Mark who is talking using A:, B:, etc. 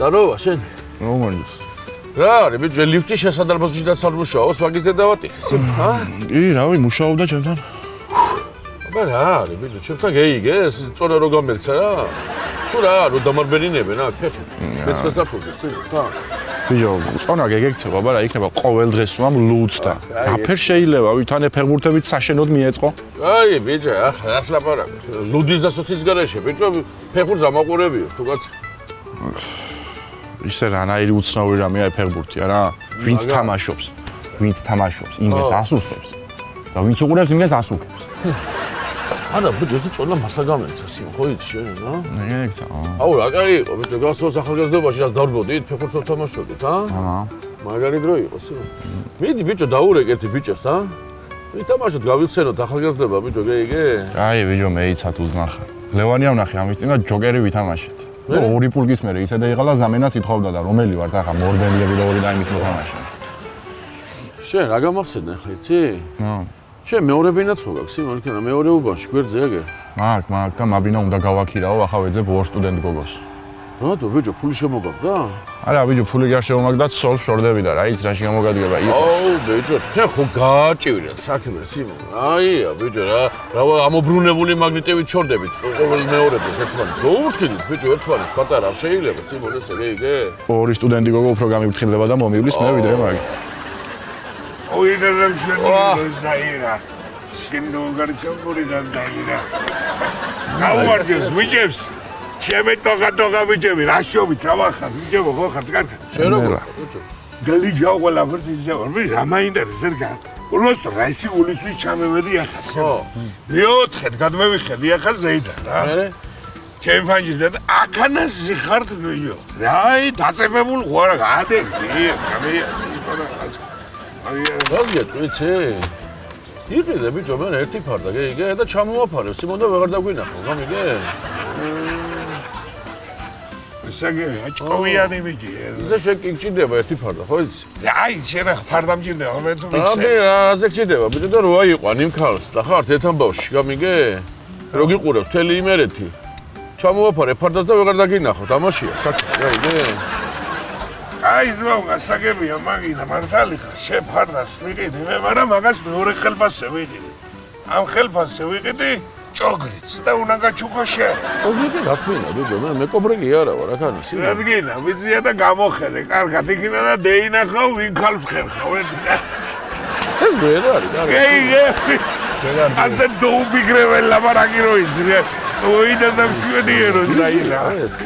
A: Здорово, შენ.
B: რომანის?
A: რა არის, ბიჭო, ლიფტი შესაძლებელში დასალმუშაოს, მაგის ზე დავატიხე, ჰა?
B: კი, რავი, მუშაობდა ჩემთან.
A: აბა რა არის, ბიჭო, ჩემთან გეიგე, ეს წონა რო გამექცა რა? თუ რა, რო დამარბერინებენ აქ, ფეფე. მეცეს დაფუძე, ჰა?
B: ბიჭო, წონა გეგექცევა, აბა რა იქნება ყოველ დღეს ვამ ლუც და აფერ შეიძლება ვითანე ფეხბურთებით საშენოდ მიეწყო.
A: აი, ბიჭო, ახლა რას ლაპარაკობ? ლუდის და სოცის გარეშე, ბიჭო, ფეხბურთს ამაყურებიოს, თუ კაც.
B: ისე რანაირი უცნაური რამეა ფეხბურთი, არა? ვინც თამაშობს, იმას ასუსტებს და ვინც უყურებს, იმას ასუქებს.
A: არა, ბიჭო, ეს წონა მართლა გამეცა, ხო იცი შენ, რა?
B: გეგექცა.
A: აუ, რა კაი იყო, ბიჭო, გასულს ახალგაზრდობაში რას დარბოდით, ფეხბურთს ვთამაშობდით, ჰა? მაგარი დრო იყო, სულ. მიდი, ბიჭო, დაურეკეთ ბიჭებს, ჰა? ვითამაშოთ, გავიხსენოთ ახალგაზრდება, ბიჭო, გეიგე?
B: აი, ბიჭო, მეიცად უზნახა. ლევანია ვნახე ამის წინ და ჯოკერი ვითამაშეთ. ორი პულკის მერე ისე დაიღალა ზამენას ითხოვდა და რომელი ვარ და ახლა მორბენლები და ორი დაიმის მოთამაშე.
A: შენ რა გამახსენე ახლა იცი? შენ მეორე ბინაც ხო გაქვს, იმანქანა მეორე უბანში გვერდზე ეგე?
B: მაგ და მაბინა უნდა გავაქირაო, ახლა ვეძებ ორ სტუდენტ გოგოს.
A: რატო ბიჭო, ფული შემოგაგდა?
B: არა, ბიჭო, ფული გარ შემომაგდა, სულ შორდები და რა იცი რაში გამოგადგება იყო.
A: აუ, ბიჭო, თქვენ ხო გააჭირეთ საქმე, სიმონ. აია, ბიჭო, რა ამობრუნებული მაგნიტებით შორდებით, ყოველ მეორეზე ერთმანეთს. გაუვთხილით, ბიჭო, ერთმანეთს პატარა არ შეიძლება, სიმონ, ესე გეიგე?
B: ორი სტუდენტი გოგო უფრო გამიფრთხილდება და მომივლის მე ვიდრე მაგ.
C: ოიდერემ შენიზაირა. სიმნოგარი ჩემპურიდან დაირა. გაუვარდეს ვიჭებს. ჩემე ტოგა ვიჭები, რა შობით, რა ვახარ, ვიჭებო, ხო ხართ კარგად?
A: შენ როგორ, ბიჭო?
C: გლიჯაო ყველაფერს ისევ, რა მაინტერესებს ზერგა? просто რაისი ულისთვის ჩამევედი ახლა. ხო. მეოთხედ გადმევიხედი ახლა ზეიდან რა. მე? ჩემ ფანჯიდან აქანას ზიხართ ვიო. რაი, დაწებებულ ხوارა გადები, გამია.
A: რას გეტყვიცი? იყიდე ბიჭო, მე ერთი ფარდა გეიგე და ჩამოვაფარე, სიმონ და ვეღარ დაგვინახო, გამიგე?
C: საგები, აჭკოვიანი ბიჭი.
A: ისე შენ კი გჭირდება ერთი ფარდა, ხო იცი?
C: აი, შენ ფარდა მჭირდება, მე თუ მიქცე.
A: აბი, რაზე გჭირდება, ბიჭო და როა იყვან იმ ქალს და ხართ ერთ ამბავში, გამიგე? რო გიყურებს მთელი იმერეთი. ჩამოვაფარე ფარდას და ვეღარ დაგინახო, თამაშია, საქმე, გაიგე?
C: აი, ზმაუგა, საგებია, მაგინა მართალი ხარ, შენ ფარდას ვიყიდი, მე მაგრამ მაგას მეორე ხელფასზე ვიყიდი. ამ ხელფასზე ვიყიდი ჭოგრიც და უნდა გაჩუქო შენ.
A: ჭოგრიცი რა თქმა ბიჭო, მე მეკობრეკი არა ვარ, აქ არის.
C: რადგინა, ვიცია და გამოხედე, კარგად იქნა და დეინახავ ვინ ქალს ხერხავ.
A: ეს ვერ არის, კარგი.
C: გეიგე. ასე დოუბიგრეველ ლაბარაკი როიცი. ოიდა და მშვენიერო დაინა.
A: აი, ეს